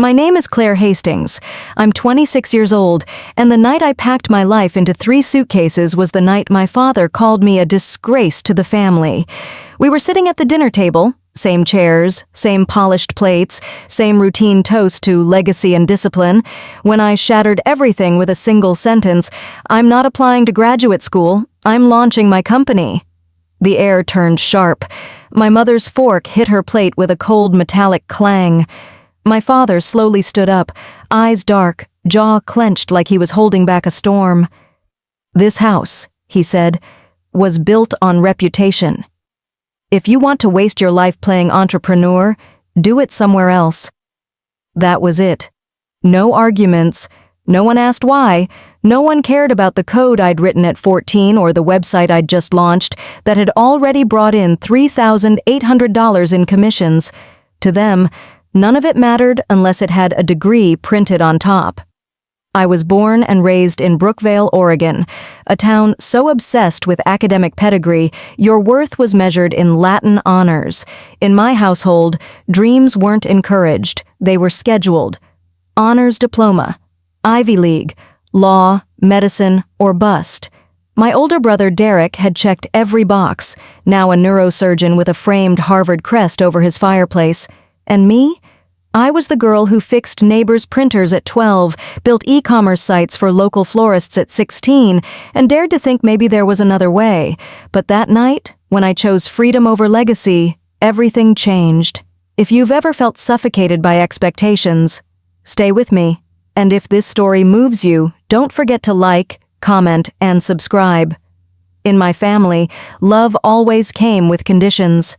My name is Claire Hastings. I'm 26 years old, and the night I packed my life into 3 suitcases was the night my father called me a disgrace to the family. We were sitting at the dinner table, same chairs, same polished plates, same routine toast to legacy and discipline, when I shattered everything with a single sentence: "I'm not applying to graduate school, I'm launching my company." The air turned sharp. My mother's fork hit her plate with a cold metallic clang. My father slowly stood up, eyes dark, jaw clenched like he was holding back a storm. "This house," he said, "was built on reputation. If you want to waste your life playing entrepreneur, do it somewhere else." That was it. No arguments. No one asked why. No one cared about the code I'd written at 14 or the website I'd just launched that had already brought in $3,800 in commissions. To them, none of it mattered unless it had a degree printed on top. I was born and raised in Brookvale, Oregon, a town so obsessed with academic pedigree, your worth was measured in Latin honors. In my household, dreams weren't encouraged, they were scheduled. Honors diploma, Ivy League, law, medicine, or bust. My older brother Derek had checked every box, now a neurosurgeon with a framed Harvard crest over his fireplace. And me? I was the girl who fixed neighbors' printers at 12, built e-commerce sites for local florists at 16, and dared to think maybe there was another way. But that night, when I chose freedom over legacy, everything changed. If you've ever felt suffocated by expectations, stay with me. And if this story moves you, don't forget to like, comment, and subscribe. In my family, love always came with conditions.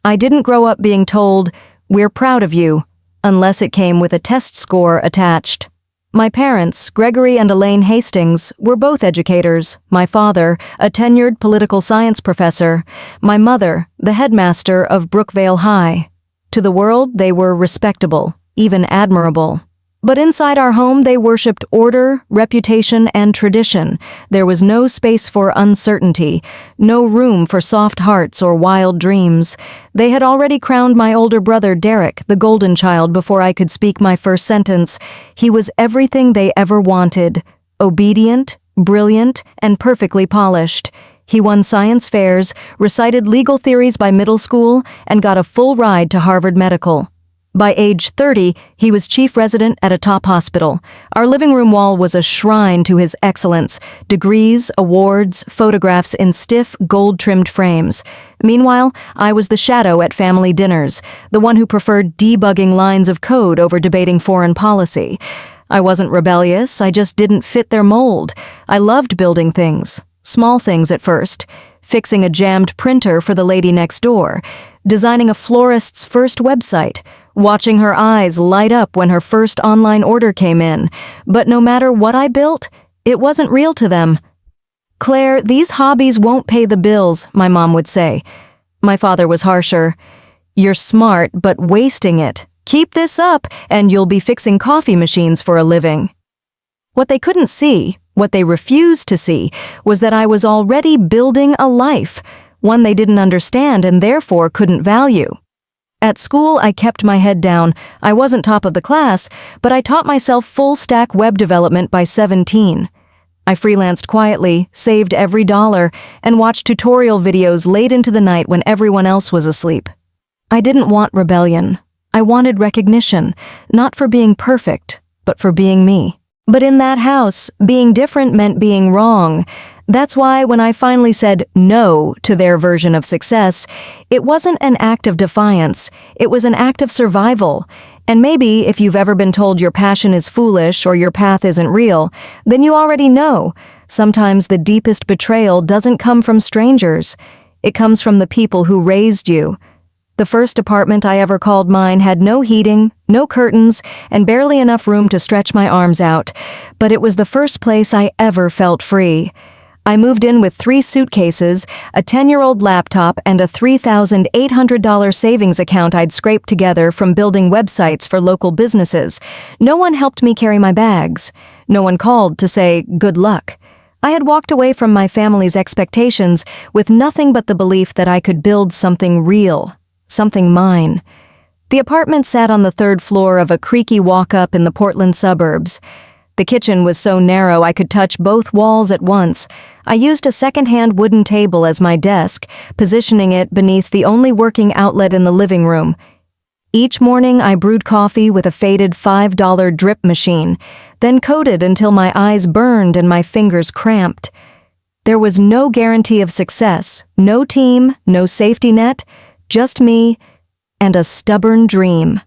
I didn't grow up being told, "We're proud of you," unless it came with a test score attached. My parents, Gregory and Elaine Hastings, were both educators. My father, a tenured political science professor. My mother, the headmaster of Brookvale High. To the world, they were respectable, even admirable. But inside our home, they worshipped order, reputation, and tradition. There was no space for uncertainty, no room for soft hearts or wild dreams. They had already crowned my older brother Derek the golden child before I could speak my first sentence. He was everything they ever wanted: obedient, brilliant, and perfectly polished. He won science fairs, recited legal theories by middle school, and got a full ride to Harvard Medical. By age 30, he was chief resident at a top hospital. Our living room wall was a shrine to his excellence: degrees, awards, photographs in stiff, gold-trimmed frames. Meanwhile, I was the shadow at family dinners, the one who preferred debugging lines of code over debating foreign policy. I wasn't rebellious, I just didn't fit their mold. I loved building things, small things at first. Fixing a jammed printer for the lady next door, designing a florist's first website, watching her eyes light up when her first online order came in. But no matter what I built, it wasn't real to them. "Claire, these hobbies won't pay the bills," my mom would say. My father was harsher. "You're smart, but wasting it. Keep this up, and you'll be fixing coffee machines for a living." What they couldn't see, what they refused to see, was that I was already building a life, one they didn't understand and therefore couldn't value. At school, I kept my head down. I wasn't top of the class, but I taught myself full-stack web development by 17. I freelanced quietly, saved every dollar, and watched tutorial videos late into the night when everyone else was asleep. I didn't want rebellion. I wanted recognition, not for being perfect, but for being me. But in that house, being different meant being wrong. That's why when I finally said no to their version of success, it wasn't an act of defiance, it was an act of survival. And maybe if you've ever been told your passion is foolish or your path isn't real, then you already know. Sometimes the deepest betrayal doesn't come from strangers. It comes from the people who raised you. The first apartment I ever called mine had no heating, no curtains, and barely enough room to stretch my arms out, but it was the first place I ever felt free. I moved in with 3 suitcases, a 10-year-old laptop, and a $3,800 savings account I'd scraped together from building websites for local businesses. No one helped me carry my bags. No one called to say, "Good luck." I had walked away from my family's expectations with nothing but the belief that I could build something real. Something mine. The apartment sat on the third floor of a creaky walk-up in the Portland suburbs. The kitchen was so narrow I could touch both walls at once. I used a second-hand wooden table as my desk, positioning it beneath the only working outlet in the living room. Each morning I brewed coffee with a faded $5 drip machine, then coded until my eyes burned and my fingers cramped. There was no guarantee of success, no team, no safety net, just me and a stubborn dream.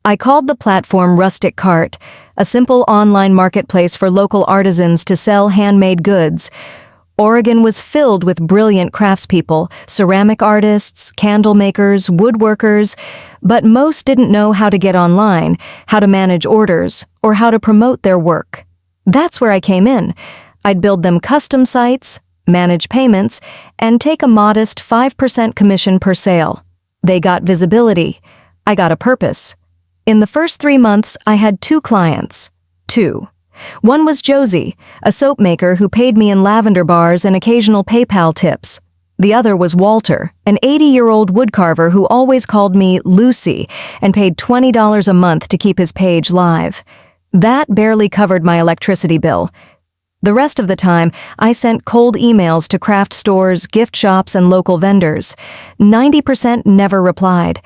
I called the platform Rustic Cart, a simple online marketplace for local artisans to sell handmade goods. Oregon was filled with brilliant craftspeople, ceramic artists, candle makers, woodworkers, but most didn't know how to get online, how to manage orders, or how to promote their work. That's where I came in. I'd build them custom sites, manage payments, and take a modest 5% commission per sale. They got visibility. I got a purpose. In the first 3 months, I had 2 clients. 2. One was Josie, a soap maker who paid me in lavender bars and occasional PayPal tips. The other was Walter, an 80-year-old woodcarver who always called me Lucy and paid $20 a month to keep his page live. That barely covered my electricity bill. The rest of the time, I sent cold emails to craft stores, gift shops, and local vendors. 90% never replied.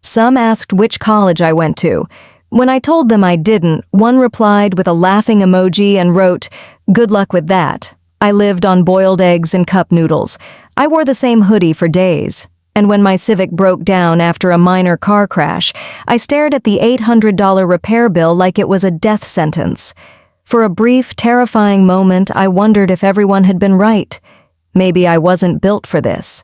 Some asked which college I went to. When I told them I didn't, one replied with a laughing emoji and wrote, "Good luck with that. I lived on boiled eggs and cup noodles. I wore the same hoodie for days. And when my Civic broke down after a minor car crash, I stared at the $800 repair bill like it was a death sentence. For a brief, terrifying moment, I wondered if everyone had been right. Maybe I wasn't built for this.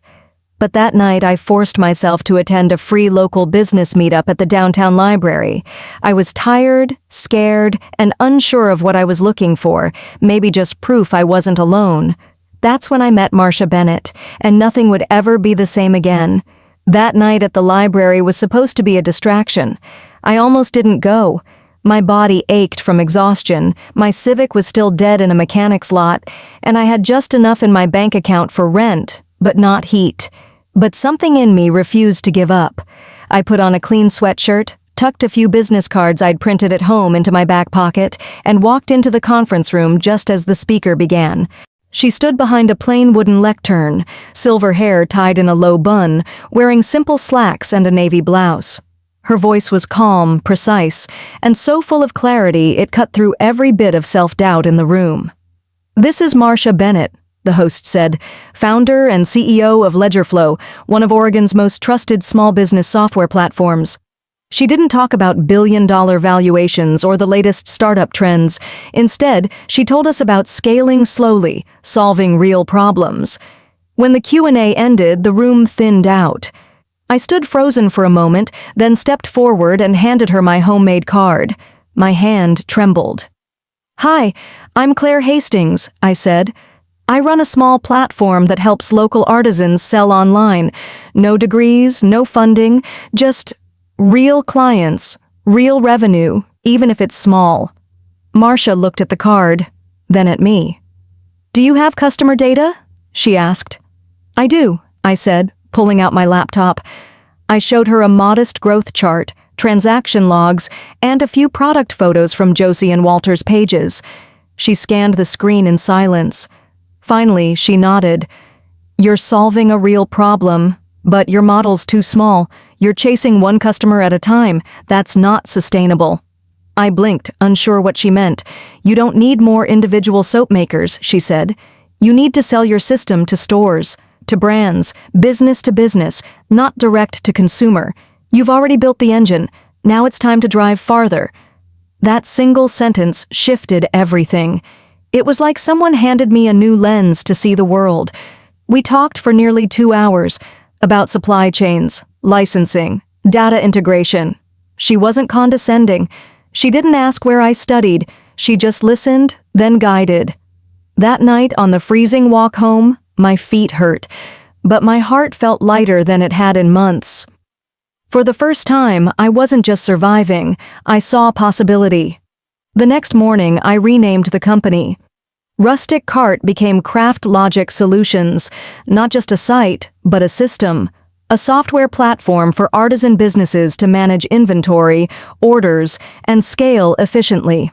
But that night, I forced myself to attend a free local business meetup at the downtown library. I was tired, scared, and unsure of what I was looking for, maybe just proof I wasn't alone. That's when I met Marcia Bennett, and nothing would ever be the same again. That night at the library was supposed to be a distraction. I almost didn't go. My body ached from exhaustion, my Civic was still dead in a mechanic's lot, and I had just enough in my bank account for rent, but not heat. But something in me refused to give up. I put on a clean sweatshirt, tucked a few business cards I'd printed at home into my back pocket, and walked into the conference room just as the speaker began. She stood behind a plain wooden lectern, silver hair tied in a low bun, wearing simple slacks and a navy blouse. Her voice was calm, precise, and so full of clarity it cut through every bit of self-doubt in the room. "This is Marcia Bennett," the host said, "founder and CEO of Ledgerflow, one of Oregon's most trusted small business software platforms." She didn't talk about billion-dollar valuations or the latest startup trends. Instead, she told us about scaling slowly, solving real problems. When the Q&A ended, the room thinned out. I stood frozen for a moment, then stepped forward and handed her my homemade card. My hand trembled. "Hi, I'm Claire Hastings," I said. "I run a small platform that helps local artisans sell online. No degrees, no funding, just real clients, real revenue, even if it's small." Marcia looked at the card, then at me. "Do you have customer data?" she asked. "I do," I said, pulling out my laptop. I showed her a modest growth chart, transaction logs, and a few product photos from Josie and Walter's pages. She scanned the screen in silence. Finally, she nodded. "You're solving a real problem, but your model's too small. You're chasing one customer at a time. That's not sustainable." I blinked, unsure what she meant. "You don't need more individual soap makers," she said. "You need to sell your system to stores, to brands, business to business, not direct to consumer. You've already built the engine. Now it's time to drive farther." That single sentence shifted everything. It was like someone handed me a new lens to see the world. We talked for nearly 2 hours about supply chains, licensing, data integration. She wasn't condescending. She didn't ask where I studied. She just listened, then guided. That night on the freezing walk home, my feet hurt, but my heart felt lighter than it had in months. For the first time, I wasn't just surviving, I saw possibility. The next morning, I renamed the company. Rustic Cart became Craft Logic Solutions, not just a site, but a system. a software platform for artisan businesses to manage inventory, orders, and scale efficiently.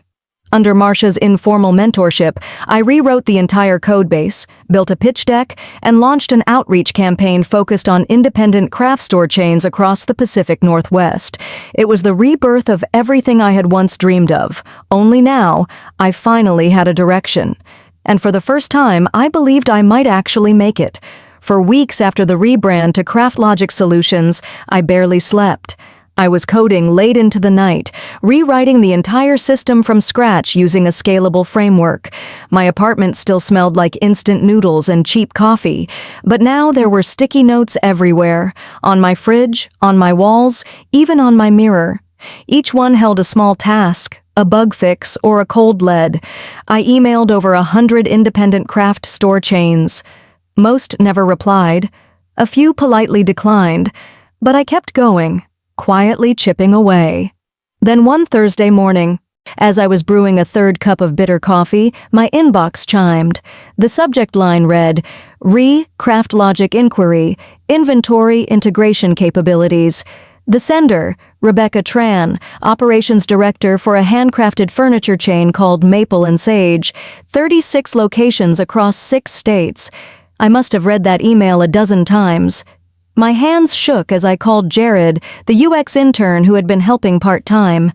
Under Marcia's informal mentorship, I rewrote the entire codebase, built a pitch deck, and launched an outreach campaign focused on independent craft store chains across the Pacific Northwest. It was the rebirth of everything I had once dreamed of, only now I finally had a direction. And for the first time, I believed I might actually make it. For weeks after the rebrand to CraftLogic Solutions, I barely slept. I was coding late into the night, rewriting the entire system from scratch using a scalable framework. My apartment still smelled like instant noodles and cheap coffee, but now there were sticky notes everywhere, on my fridge, on my walls, even on my mirror. Each one held a small task, a bug fix, or a cold lead. I emailed over 100 independent craft store chains. Most never replied. A few politely declined, but I kept going, quietly chipping away. Then one Thursday morning, as I was brewing a third cup of bitter coffee, my inbox chimed. The subject line read, CraftLogic Inquiry, Inventory Integration Capabilities. The sender, Rebecca Tran, Operations Director for a handcrafted furniture chain called Maple and Sage, 36 locations across 6 states. I must have read that email a dozen times. My hands shook as I called Jared, the UX intern who had been helping part-time.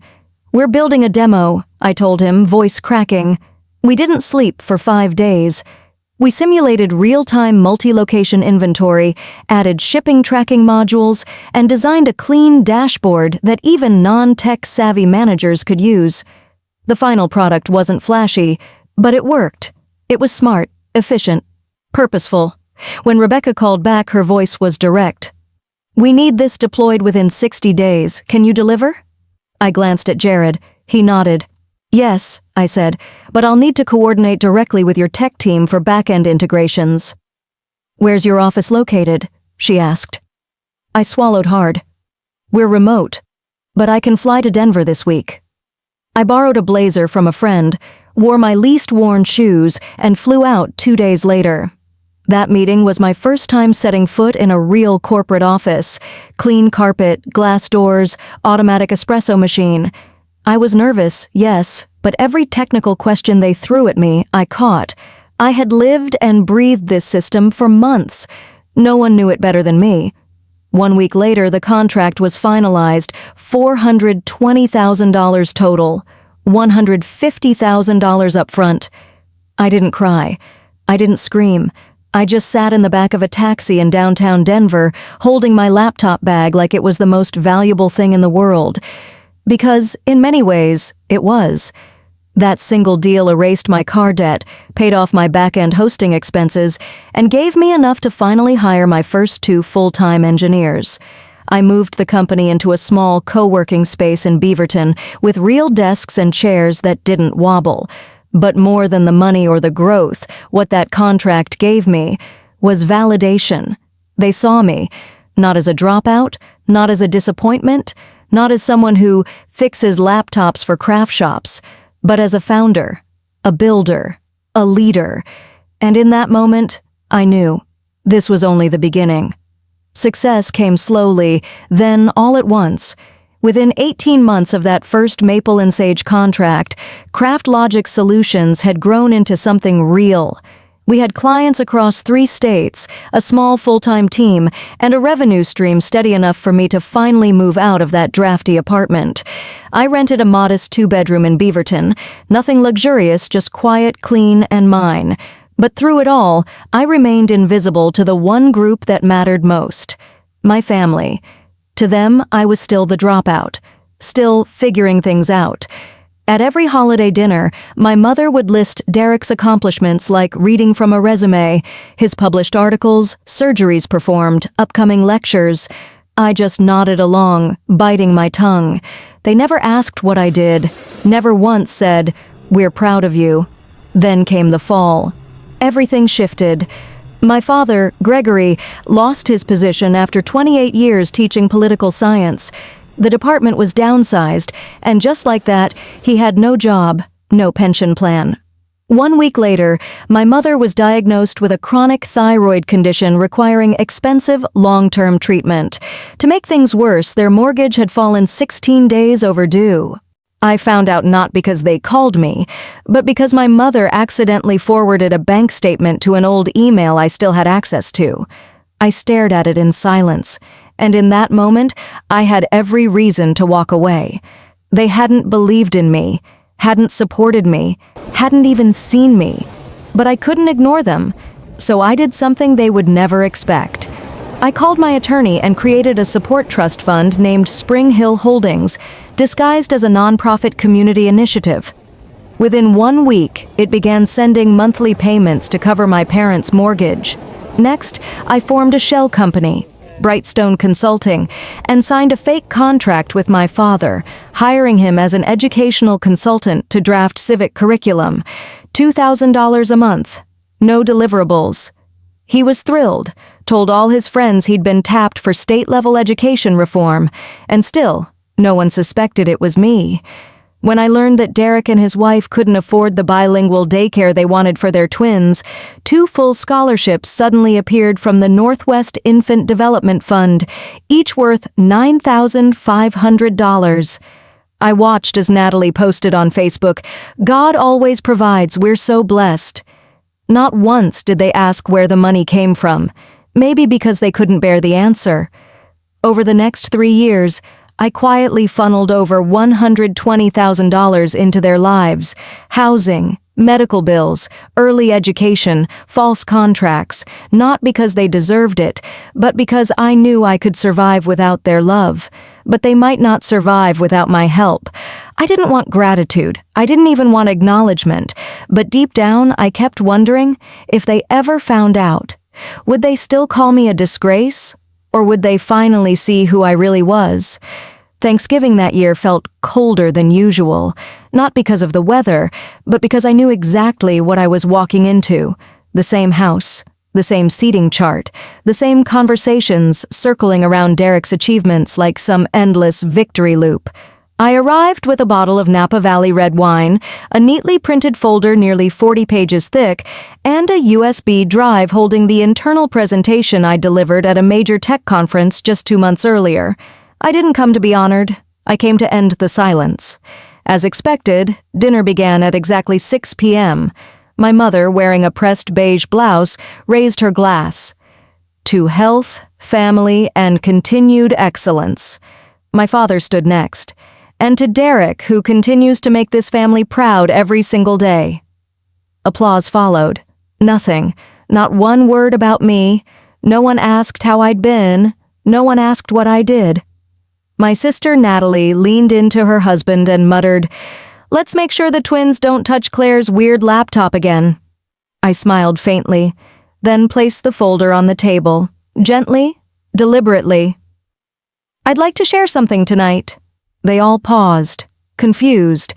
"We're building a demo," I told him, voice cracking. We didn't sleep for 5 days. We simulated real-time multi-location inventory, added shipping tracking modules, and designed a clean dashboard that even non-tech-savvy managers could use. The final product wasn't flashy, but it worked. It was smart, efficient, purposeful. When Rebecca called back, her voice was direct. "We need this deployed within 60 days. Can you deliver?" I glanced at Jared. He nodded. "Yes," I said, "but I'll need to coordinate directly with your tech team for back-end integrations." "Where's your office located?" she asked. I swallowed hard. "We're remote, but I can fly to Denver this week." I borrowed a blazer from a friend, wore my least worn shoes, and flew out 2 days later. That meeting was my first time setting foot in a real corporate office. Clean carpet, glass doors, automatic espresso machine. I was nervous, yes, but every technical question they threw at me, I caught. I had lived and breathed this system for months. No one knew it better than me. 1 week later, the contract was finalized, $420,000 total, $150,000 up front. I didn't cry. I didn't scream. I just sat in the back of a taxi in downtown Denver, holding my laptop bag like it was the most valuable thing in the world. Because, in many ways, it was. That single deal erased my car debt, paid off my back-end hosting expenses, and gave me enough to finally hire my first 2 full-time engineers. I moved the company into a small co-working space in Beaverton with real desks and chairs that didn't wobble. But more than the money or the growth, what that contract gave me was validation. They saw me, not as a dropout, not as a disappointment, not as someone who fixes laptops for craft shops, but as a founder, a builder, a leader. And in that moment, I knew this was only the beginning. Success came slowly, then all at once. Within 18 months of that first Maple and Sage contract, CraftLogic Solutions had grown into something real. We had clients across 3 states, a small full-time team, and a revenue stream steady enough for me to finally move out of that drafty apartment. I rented a modest 2-bedroom in Beaverton, nothing luxurious, just quiet, clean, and mine. But through it all, I remained invisible to the one group that mattered most, my family. To them, I was still the dropout, still figuring things out. At every holiday dinner, my mother would list Derek's accomplishments like reading from a resume, his published articles, surgeries performed, upcoming lectures. I just nodded along, biting my tongue. They never asked what I did, never once said, "We're proud of you." Then came the fall. Everything shifted. My father, Gregory, lost his position after 28 years teaching political science. The department was downsized, and just like that, he had no job, no pension plan. 1 week later, my mother was diagnosed with a chronic thyroid condition requiring expensive, long-term treatment. To make things worse, their mortgage had fallen 16 days overdue. I found out not because they called me, but because my mother accidentally forwarded a bank statement to an old email I still had access to. I stared at it in silence, and in that moment, I had every reason to walk away. They hadn't believed in me, hadn't supported me, hadn't even seen me. But I couldn't ignore them, so I did something they would never expect. I called my attorney and created a support trust fund named Spring Hill Holdings, disguised as a nonprofit community initiative. Within 1 week, it began sending monthly payments to cover my parents' mortgage. Next, I formed a shell company, Brightstone Consulting, and signed a fake contract with my father, hiring him as an educational consultant to draft civic curriculum. $2,000 a month. No deliverables. He was thrilled, told all his friends he'd been tapped for state-level education reform, and still, no one suspected it was me. When I learned that Derek and his wife couldn't afford the bilingual daycare they wanted for their twins, 2 full scholarships suddenly appeared from the Northwest Infant Development Fund, each worth $9,500. I watched as Natalie posted on Facebook, "God always provides, we're so blessed." Not once did they ask where the money came from, maybe because they couldn't bear the answer. Over the next 3 years, I quietly funneled over $120,000 into their lives: housing, medical bills, early education, false contracts, not because they deserved it, but because I knew I could survive without their love. But they might not survive without my help. I didn't want gratitude. I didn't even want acknowledgement. But deep down, I kept wondering, if they ever found out, would they still call me a disgrace? Or would they finally see who I really was? Thanksgiving that year felt colder than usual, not because of the weather, but because I knew exactly what I was walking into. The same house, the same seating chart, the same conversations circling around Derek's achievements like some endless victory loop. I arrived with a bottle of Napa Valley red wine, a neatly printed folder nearly 40 pages thick, and a USB drive holding the internal presentation I delivered at a major tech conference just 2 months earlier. I didn't come to be honored. I came to end the silence. As expected, dinner began at exactly 6 p.m. My mother, wearing a pressed beige blouse, raised her glass. To health, family, and continued excellence. My father stood next. And to Derek, who continues to make this family proud every single day. Applause followed. Nothing. Not one word about me. No one asked how I'd been. No one asked what I did. My sister Natalie leaned into her husband and muttered, "Let's make sure the twins don't touch Claire's weird laptop again." I smiled faintly, then placed the folder on the table, gently, deliberately. "I'd like to share something tonight." They all paused, confused.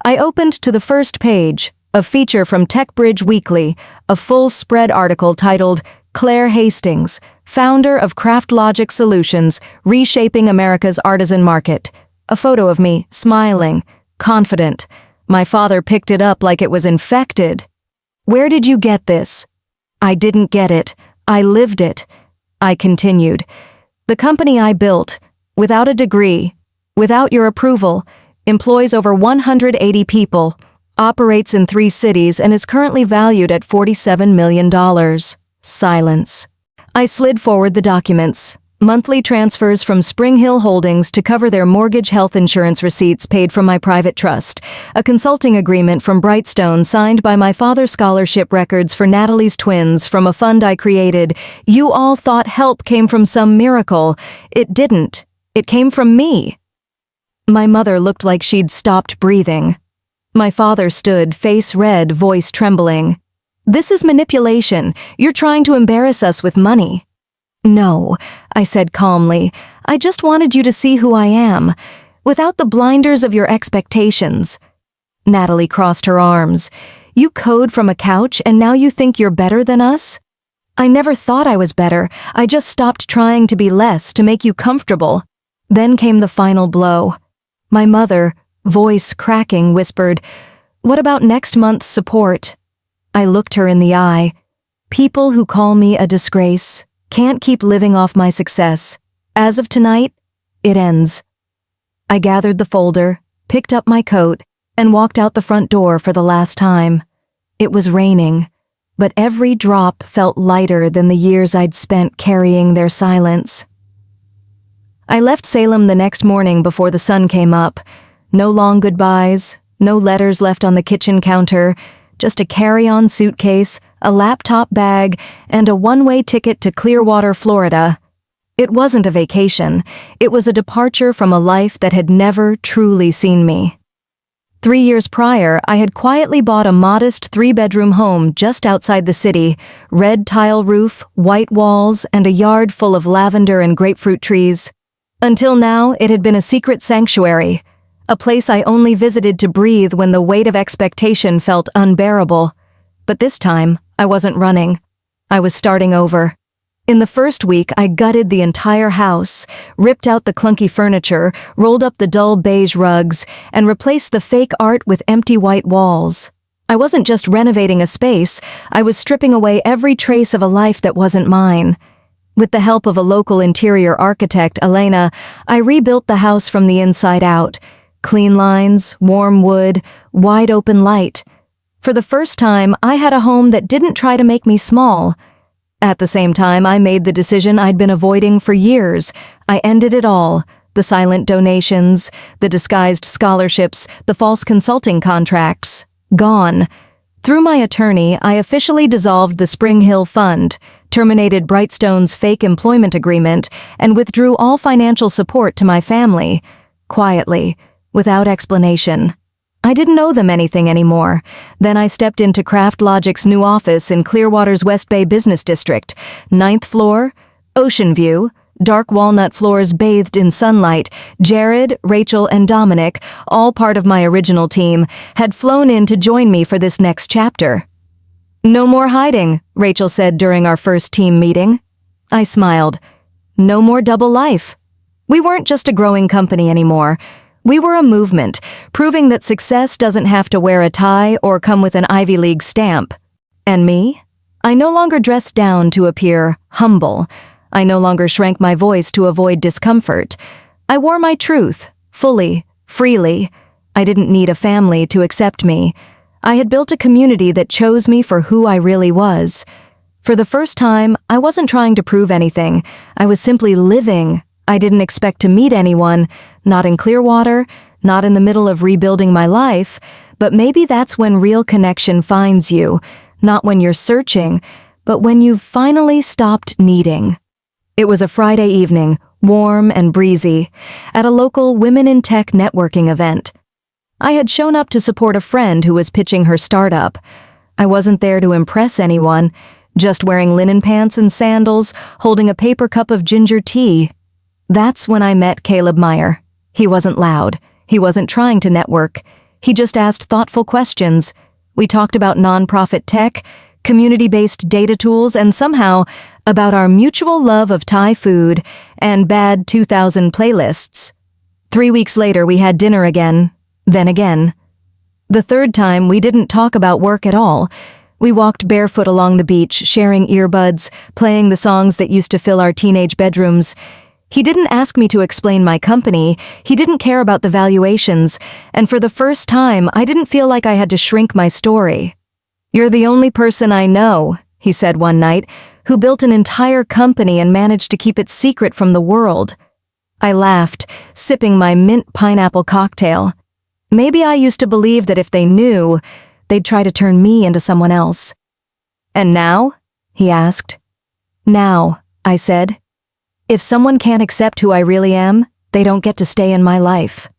I opened to the first page, a feature from TechBridge Weekly, a full spread article titled, "Claire Hastings, founder of CraftLogic Solutions, reshaping America's artisan market." A photo of me, smiling, confident. My father picked it up like it was infected. "Where did you get this?" "I didn't get it. I lived it." I continued. "The company I built, without a degree, without your approval, employs over 180 people, operates in 3 cities, and is currently valued at $47 million. Silence. I slid forward the documents. Monthly transfers from Spring Hill Holdings to cover their mortgage health insurance receipts paid from my private trust. A consulting agreement from Brightstone signed by my father's scholarship records for Natalie's twins from a fund I created. You all thought help came from some miracle. It didn't. It came from me. My mother looked like she'd stopped breathing. My father stood, face red, voice trembling. "This is manipulation. You're trying to embarrass us with money." "No," I said calmly. "I just wanted you to see who I am, without the blinders of your expectations." Natalie crossed her arms. "You code from a couch and now you think you're better than us?" "I never thought I was better. I just stopped trying to be less to make you comfortable." Then came the final blow. My mother, voice cracking, whispered, "What about next month's support?" I looked her in the eye. People who call me a disgrace can't keep living off my success. As of tonight, it ends. I gathered the folder, picked up my coat, and walked out the front door for the last time. It was raining, but every drop felt lighter than the years I'd spent carrying their silence. I left Salem the next morning before the sun came up. No long goodbyes, no letters left on the kitchen counter, just a carry-on suitcase, a laptop bag, and a one-way ticket to Clearwater, Florida. It wasn't a vacation. It was a departure from a life that had never truly seen me. 3 years prior, I had quietly bought a modest 3-bedroom home just outside the city, red tile roof, white walls, and a yard full of lavender and grapefruit trees. Until now, it had been a secret sanctuary, a place I only visited to breathe when the weight of expectation felt unbearable. But this time, I wasn't running. I was starting over. In the first week, I gutted the entire house, ripped out the clunky furniture, rolled up the dull beige rugs, and replaced the fake art with empty white walls. I wasn't just renovating a space, I was stripping away every trace of a life that wasn't mine. With the help of a local interior architect, Elena, I rebuilt the house from the inside out. Clean lines, warm wood, wide open light. For the first time, I had a home that didn't try to make me small. At the same time, I made the decision I'd been avoiding for years. I ended it all. The silent donations, the disguised scholarships, the false consulting contracts. Gone. Through my attorney, I officially dissolved the Spring Hill Fund, terminated Brightstone's fake employment agreement, and withdrew all financial support to my family. Quietly, without explanation. I didn't owe them anything anymore. Then I stepped into Craft Logic's new office in Clearwater's West Bay Business District, 9th floor, ocean view, dark walnut floors bathed in sunlight. Jared, Rachel, and Dominic, all part of my original team, had flown in to join me for this next chapter. "No more hiding," Rachel said during our first team meeting. I smiled. No more double life. We weren't just a growing company anymore. We were a movement, proving that success doesn't have to wear a tie or come with an Ivy League stamp. And me? I no longer dressed down to appear humble. I no longer shrank my voice to avoid discomfort. I wore my truth, fully, freely. I didn't need a family to accept me. I had built a community that chose me for who I really was. For the first time, I wasn't trying to prove anything. I was simply living. I didn't expect to meet anyone, not in Clearwater, not in the middle of rebuilding my life, but maybe that's when real connection finds you, not when you're searching, but when you've finally stopped needing. It was a Friday evening, warm and breezy, at a local Women in Tech networking event. I had shown up to support a friend who was pitching her startup. I wasn't there to impress anyone, just wearing linen pants and sandals, holding a paper cup of ginger tea. That's when I met Caleb Meyer. He wasn't loud. He wasn't trying to network. He just asked thoughtful questions. We talked about nonprofit tech, community-based data tools, and somehow about our mutual love of Thai food and bad 2000 playlists. 3 weeks later, we had dinner again, then again. The third time, we didn't talk about work at all. We walked barefoot along the beach, sharing earbuds, playing the songs that used to fill our teenage bedrooms. He didn't ask me to explain my company, he didn't care about the valuations, and for the first time, I didn't feel like I had to shrink my story. "You're the only person I know," he said one night, "who built an entire company and managed to keep it secret from the world." I laughed, sipping my mint pineapple cocktail. Maybe I used to believe that if they knew, they'd try to turn me into someone else. "And now?" he asked. "Now," I said. "If someone can't accept who I really am, they don't get to stay in my life."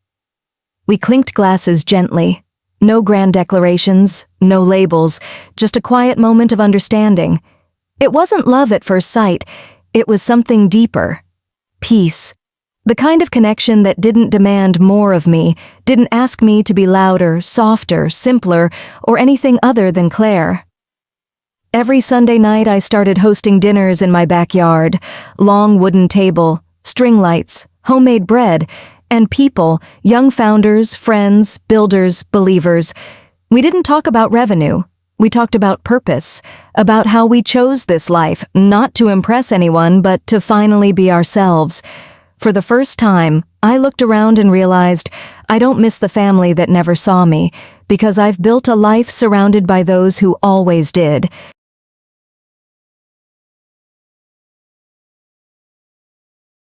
We clinked glasses gently. No grand declarations, no labels, just a quiet moment of understanding. It wasn't love at first sight, it was something deeper. Peace. The kind of connection that didn't demand more of me, didn't ask me to be louder, softer, simpler, or anything other than Claire. Every Sunday night I started hosting dinners in my backyard, long wooden table, string lights, homemade bread, and people, young founders, friends, builders, believers. We didn't talk about revenue. We talked about purpose, about how we chose this life, not to impress anyone, but to finally be ourselves. For the first time, I looked around and realized I don't miss the family that never saw me, because I've built a life surrounded by those who always did.